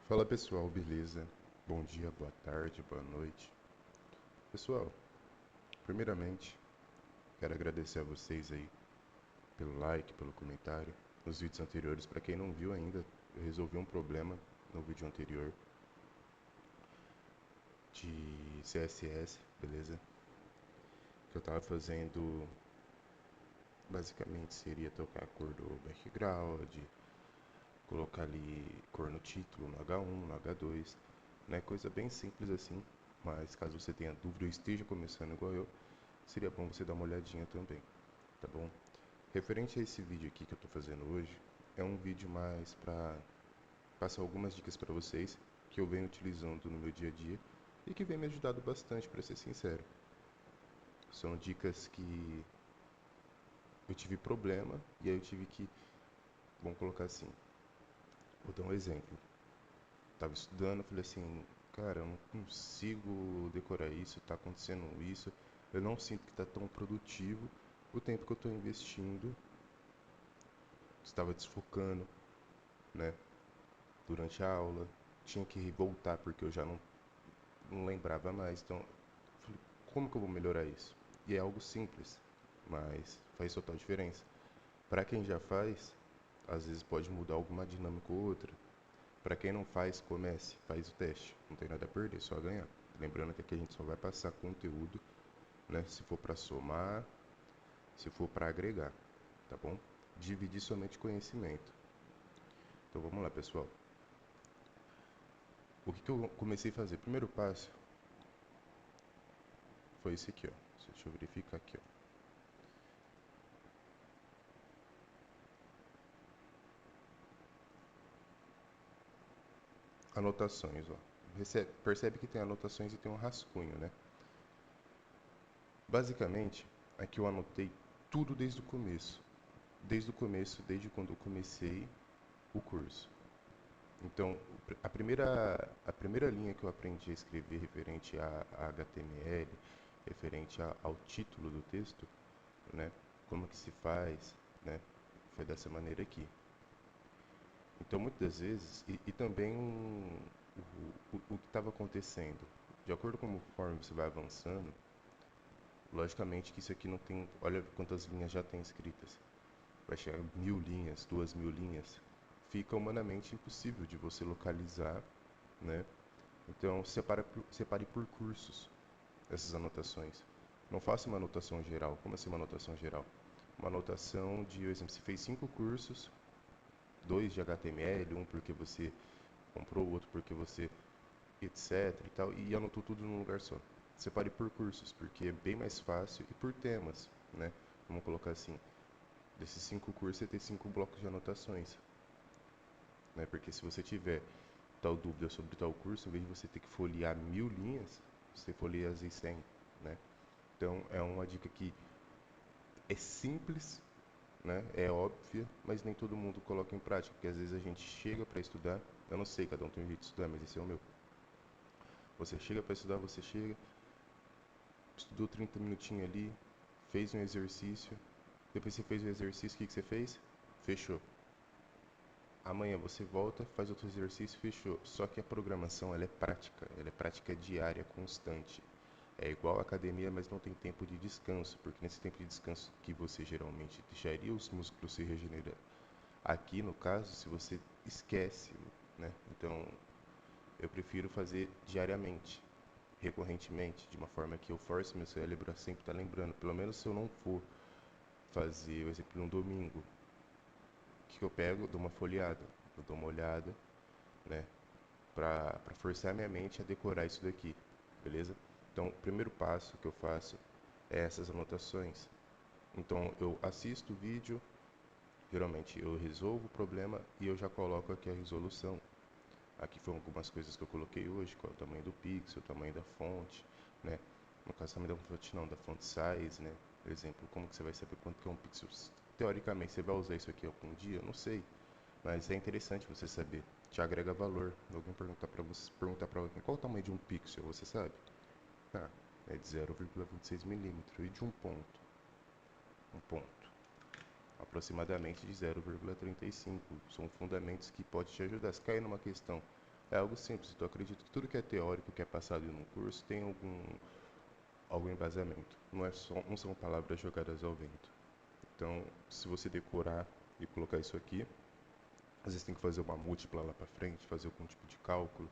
Fala pessoal, beleza? Bom dia, boa tarde, boa noite. Pessoal, primeiramente, quero agradecer a vocês aí pelo like, pelo comentário nos vídeos anteriores. Para quem não viu ainda, eu resolvi um problema no vídeo anterior de CSS, beleza? Que eu tava fazendo, basicamente seria trocar a cor do background, colocar ali cor no título, no H1, no H2, né? Coisa bem simples assim, mas caso você tenha dúvida ou esteja começando igual eu, seria bom você dar uma olhadinha também, tá bom? Referente a esse vídeo aqui que eu tô fazendo hoje, é um vídeo mais para passar algumas dicas para vocês que eu venho utilizando no meu dia a dia e que vem me ajudado bastante, para ser sincero. São dicas que eu tive problema e aí eu tive que, vamos colocar assim, vou dar um exemplo. Tava estudando, falei assim, cara, eu não consigo decorar isso, tá acontecendo isso, eu não sinto que tá tão produtivo o tempo que eu tô investindo, estava desfocando, né, durante a aula, tinha que voltar porque eu já não lembrava mais, então, falei, como que eu vou melhorar isso? E é algo simples, mas faz total diferença. Para quem já faz, às vezes pode mudar alguma dinâmica ou outra. Para quem não faz, comece, faz o teste. Não tem nada a perder, só a ganhar. Lembrando que aqui a gente só vai passar conteúdo, né? Se for para somar, se for para agregar, tá bom? Dividir somente conhecimento. Então vamos lá, pessoal. O que eu comecei a fazer? Primeiro passo foi esse aqui, ó. Deixa eu verificar aqui, ó. Anotações, ó. Percebe que tem anotações e tem um rascunho, né? Basicamente, aqui eu anotei tudo desde o começo. Desde o começo, desde quando eu comecei o curso. Então, a primeira linha que eu aprendi a escrever referente a HTML, referente ao título do texto, né? Como que se faz, né? Foi dessa maneira aqui. Então, muitas das vezes, e também o que estava acontecendo, de acordo com conforme você vai avançando, logicamente que isso aqui não tem, olha quantas linhas já tem escritas, vai chegar 1.000 linhas, 2.000 linhas, fica humanamente impossível de você localizar, né? Então, separe por cursos essas anotações. Não faça uma anotação geral. Como assim uma anotação geral? Uma anotação de, por exemplo, você fez 5 cursos, dois de HTML, um porque você comprou, o outro porque você etc e tal, e anotou tudo num lugar só. Separe por cursos, porque é bem mais fácil, e por temas, né? Vamos colocar assim, desses 5 cursos você tem 5 blocos de anotações, né? Porque se você tiver tal dúvida sobre tal curso, em vez de você ter que folhear 1.000 linhas, você folheia às vezes 100, né? Então é uma dica que é simples, né? É óbvia, mas nem todo mundo coloca em prática, porque às vezes a gente chega para estudar, eu não sei, cada um tem um jeito de estudar, mas esse é o meu. Você chega para estudar, você chega, estudou 30 minutinhos ali, fez um exercício, depois você fez o exercício, o que você fez? Fechou. Amanhã você volta, faz outro exercício, fechou. Só que a programação ela é prática diária, constante. É igual a academia, mas não tem tempo de descanso, porque nesse tempo de descanso que você geralmente deixaria os músculos se regenerar. Aqui, no caso, se você esquece, né? Então, eu prefiro fazer diariamente, recorrentemente, de uma forma que eu force meu cérebro a sempre estar lembrando. Pelo menos se eu não for fazer, por exemplo, no domingo, o que eu pego? Dou uma folheada, eu dou uma olhada, né? Pra forçar minha mente a decorar isso daqui, beleza? Então, o primeiro passo que eu faço é essas anotações. Então, eu assisto o vídeo, geralmente eu resolvo o problema e eu já coloco aqui a resolução. Aqui foram algumas coisas que eu coloquei hoje, qual é o tamanho do pixel, o tamanho da fonte, né? No caso também da fonte não, da font size, né? Por exemplo, como que você vai saber quanto que é um pixel? Teoricamente, você vai usar isso aqui algum dia? Não sei, mas é interessante você saber. Te agrega valor. Alguém perguntar para alguém qual o tamanho de um pixel, você sabe? Ah, é de 0,26 milímetros. E de um ponto? Um ponto. Aproximadamente de 0,35. São fundamentos que podem te ajudar. Se cair numa questão, É algo simples, então eu acredito que tudo que é teórico, que é passado em um curso, tem algum embasamento. Não são palavras jogadas ao vento. Então, se você decorar e colocar isso aqui, às vezes tem que fazer uma múltipla lá para frente, fazer algum tipo de cálculo,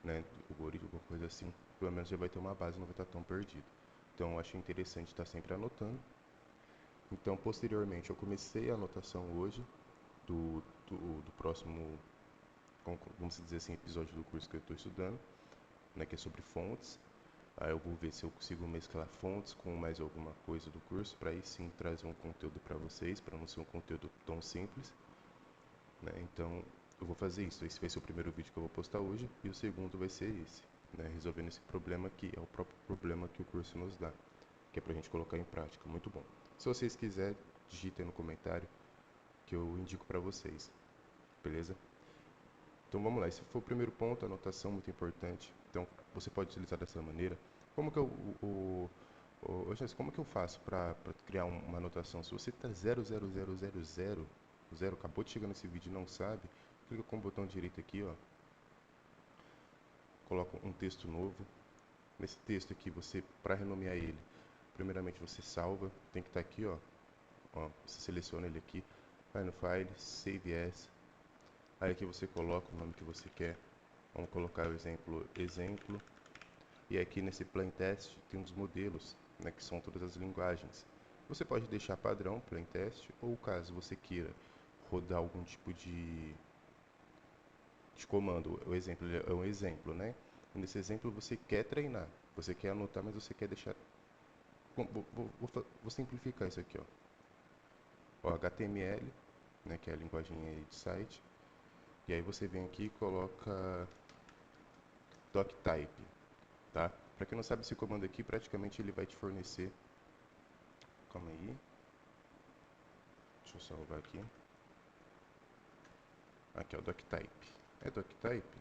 né, algoritmo, alguma coisa assim, pelo menos já vai ter uma base, não vai estar tão perdido. Então, eu acho interessante estar sempre anotando. Então, posteriormente, eu comecei a anotação hoje do próximo, vamos dizer assim, episódio do curso que eu estou estudando, né, que é sobre fontes. Aí eu vou ver se eu consigo mesclar fontes com mais alguma coisa do curso, para aí sim trazer um conteúdo para vocês, para não ser um conteúdo tão simples, né? Então, eu vou fazer isso. Esse vai ser o primeiro vídeo que eu vou postar hoje, e o segundo vai ser esse, né, resolvendo esse problema que é o próprio problema que o curso nos dá, que é para a gente colocar em prática. Muito bom. Se vocês quiserem, digitem no comentário que eu indico para vocês, beleza? Então vamos lá, esse foi o primeiro ponto, anotação muito importante. Então você pode utilizar dessa maneira. Como que eu, Jess, como que eu faço para criar uma anotação? Se você está 0, acabou de chegar nesse vídeo e não sabe, clica com o botão direito aqui, ó, coloca um texto novo. Nesse texto aqui, você, para renomear ele, primeiramente você salva, tem que estar aqui, ó, você seleciona ele aqui, vai no File, Save As, aí aqui você coloca o nome que você quer. Vamos colocar o exemplo. E aqui nesse plain test tem uns modelos, né, que são todas as linguagens. Você pode deixar padrão plain test, ou caso você queira rodar algum tipo de comando, o exemplo é um exemplo, né? Nesse exemplo você quer treinar, você quer anotar, mas você quer deixar. Bom, vou simplificar isso aqui, ó. O HTML, né, que é a linguagem aí de site. E aí você vem aqui e coloca doctype, tá? Para quem não sabe, esse comando aqui, praticamente ele vai te fornecer. Calma aí. Deixa eu salvar aqui. Aqui é o doctype. É doctype?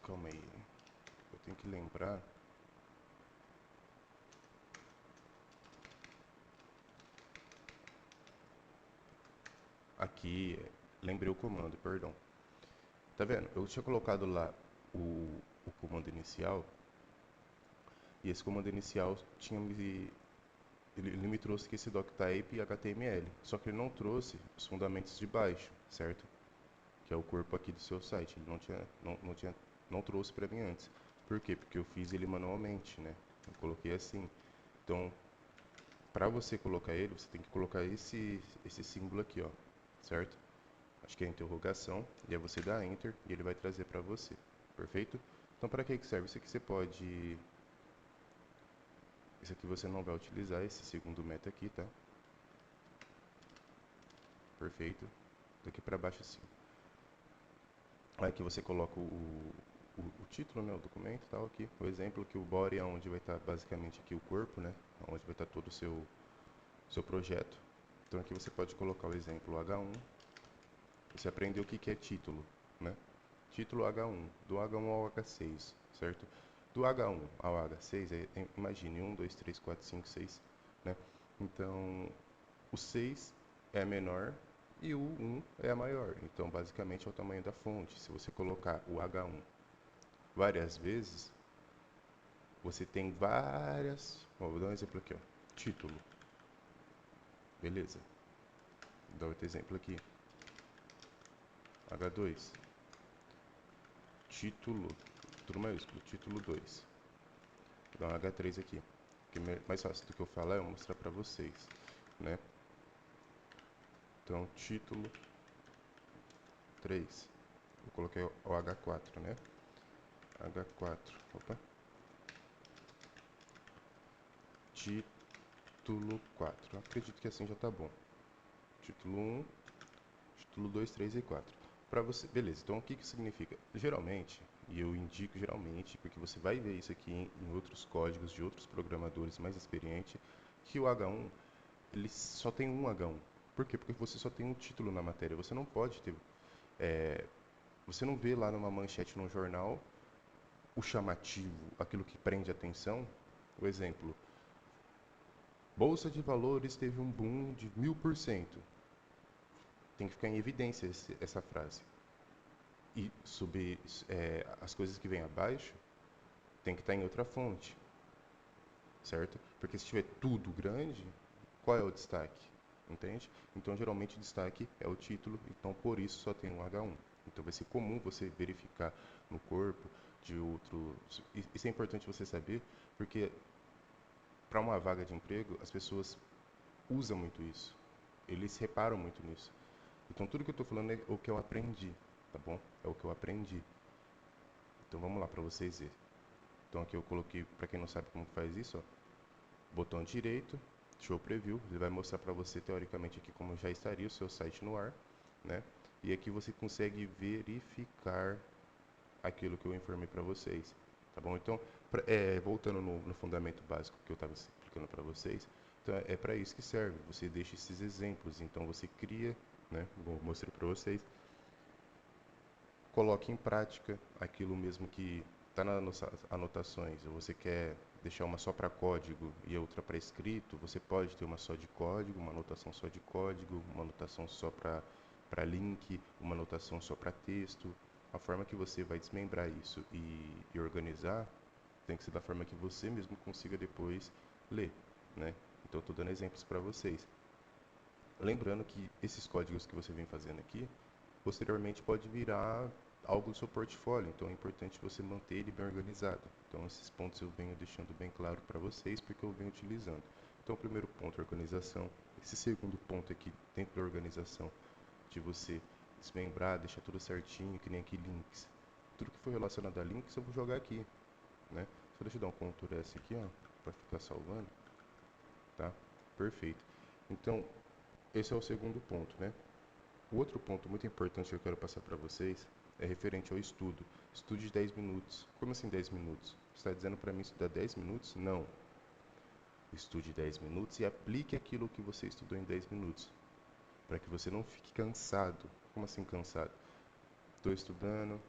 Calma aí. Eu tenho que lembrar. Aqui, lembrei o comando, perdão. Tá vendo? Eu tinha colocado lá o comando inicial. E esse comando inicial ele me trouxe aqui esse doctype e HTML. Só que ele não trouxe os fundamentos de baixo, certo? Que é o corpo aqui do seu site. Ele não trouxe para mim antes. Por quê? Porque eu fiz ele manualmente, né? Eu coloquei assim. Então, para você colocar ele, você tem que colocar esse símbolo aqui, ó, certo? Acho que é a interrogação, e aí você dá Enter e ele vai trazer para você, perfeito? Então, para que serve? Isso aqui você pode... Isso aqui você não vai utilizar, esse segundo meta aqui, tá? Perfeito. Daqui para baixo assim. Aqui você coloca o título, né, o documento e tal aqui. O exemplo que o body é onde vai estar basicamente aqui o corpo, né? Onde vai estar todo o seu projeto. Então aqui você pode colocar o exemplo H1. Você aprendeu o que é título, né? Título H1, do H1 ao H6, certo? Do H1 ao H6, imagine 1, 2, 3, 4, 5, 6, né? Então, o 6 é menor e o 1 é a maior. Então, basicamente, é o tamanho da fonte. Se você colocar o H1 várias vezes, você tem várias... Vou dar um exemplo aqui, ó. Título. Beleza. Vou dar outro exemplo aqui. H2. Título. Tudo maiúsculo. Título 2. Vou dar um H3 aqui. Que é mais fácil do que eu falar é eu mostrar pra vocês, né? Então, título 3. Eu coloquei o H4, né? H4. Opa. Título 4. Acredito que assim já tá bom. Título 1, título 2, 3 e 4. Para você, beleza. Então o que que significa? Geralmente, e eu indico geralmente, porque você vai ver isso aqui em outros códigos de outros programadores mais experientes, que o H1 ele só tem um H1. Por quê? Porque você só tem um título na matéria. Você não pode ter, você não vê lá numa manchete no jornal o chamativo, aquilo que prende a atenção. O exemplo, Bolsa de Valores teve um boom de 1000%. Tem que ficar em evidência essa frase. e subir as coisas que vêm abaixo tem que estar em outra fonte, certo? Porque se tiver tudo grande, qual é o destaque? Entende? Então, geralmente, o destaque é o título, então, por isso, só tem um H1. Então, vai ser comum você verificar no corpo de outros... Isso é importante você saber, porque para uma vaga de emprego, as pessoas usam muito isso. Eles reparam muito nisso. Então, tudo que eu estou falando é o que eu aprendi, tá bom? É o que eu aprendi. Então, vamos lá para vocês verem. Então, aqui eu coloquei, para quem não sabe como faz isso, ó, botão direito, Show Preview, ele vai mostrar para você, teoricamente, aqui como já estaria o seu site no ar, né? E aqui você consegue verificar aquilo que eu informei para vocês, tá bom? Então, voltando no fundamento básico que eu estava explicando para vocês, então é para isso que serve, você deixa esses exemplos, então você cria, né? Vou mostrar para vocês, coloque em prática aquilo mesmo que está nas anotações, ou você quer deixar uma só para código e outra para escrito, você pode ter uma só de código, uma anotação só de código, uma anotação só para link, uma anotação só para texto. A forma que você vai desmembrar isso e organizar tem que ser da forma que você mesmo consiga depois ler, né? Então, estou dando exemplos para vocês. Lembrando que esses códigos que você vem fazendo aqui, posteriormente pode virar algo do seu portfólio, então é importante você manter ele bem organizado. Então esses pontos eu venho deixando bem claro para vocês porque eu venho utilizando. Então o primeiro ponto é organização. Esse segundo ponto aqui dentro da organização de você desmembrar, deixar tudo certinho, que nem aqui links. Tudo que for relacionado a links eu vou jogar aqui, né? Só deixa eu dar um Ctrl S aqui, ó, para ficar salvando, tá? Perfeito. Então esse é o segundo ponto, né? O outro ponto muito importante que eu quero passar para vocês é referente ao estudo. Estude 10 minutos. Como assim 10 minutos? Você está dizendo para mim estudar 10 minutos? Não. Estude 10 minutos e aplique aquilo que você estudou em 10 minutos. Para que você não fique cansado. Como assim cansado? Estou estudando,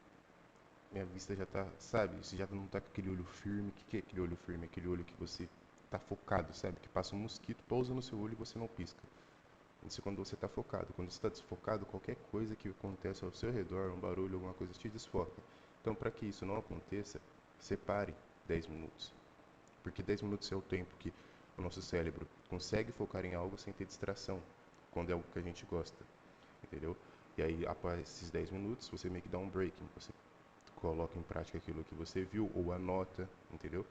minha vista já está, sabe? Você já não está com aquele olho firme. O que é aquele olho firme? Aquele olho que você está focado, sabe? Que passa um mosquito, pousa no seu olho e você não pisca. Isso é quando você está focado. Quando você está desfocado, qualquer coisa que acontece ao seu redor, um barulho, alguma coisa, te desfoca. Então, para que isso não aconteça, separe 10 minutos. Porque 10 minutos é o tempo que o nosso cérebro consegue focar em algo sem ter distração, quando é algo que a gente gosta, entendeu? E aí, após esses 10 minutos, você meio que dá um breaking, você coloca em prática aquilo que você viu ou anota, entendeu?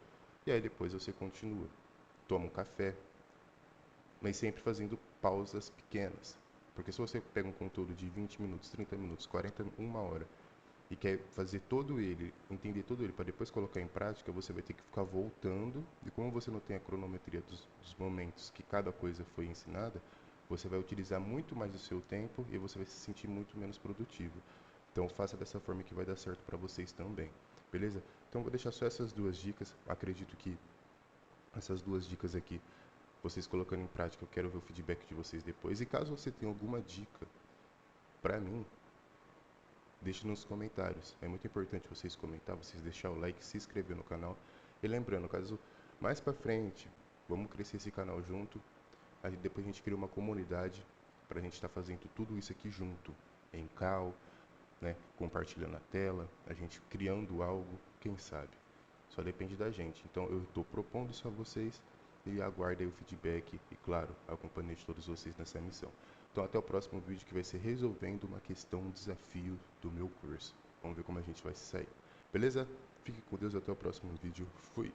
E aí depois você continua. Toma um café, mas sempre fazendo pausas pequenas. Porque se você pega um conteúdo de 20 minutos, 30 minutos, 40, uma hora, e quer fazer todo ele, entender todo ele para depois colocar em prática, você vai ter que ficar voltando, e como você não tem a cronometria dos momentos que cada coisa foi ensinada, você vai utilizar muito mais o seu tempo e você vai se sentir muito menos produtivo. Então faça dessa forma que vai dar certo para vocês também, beleza? Então vou deixar só essas duas dicas, acredito que essas duas dicas aqui vocês colocando em prática, eu quero ver o feedback de vocês depois. E caso você tenha alguma dica para mim, deixe nos comentários. É muito importante vocês comentar, vocês deixar o like, se inscrever no canal. E lembrando, caso mais para frente, vamos crescer esse canal junto. Aí depois a gente cria uma comunidade para a gente estar fazendo tudo isso aqui junto, em call, né, compartilhando a tela, a gente criando algo, quem sabe. Só depende da gente. Então eu estou propondo isso a vocês e aguardem o feedback e, claro, a companhia de todos vocês nessa missão. Então até o próximo vídeo que vai ser resolvendo uma questão, um desafio do meu curso. Vamos ver como a gente vai se sair. Beleza? Fique com Deus, até o próximo vídeo. Fui!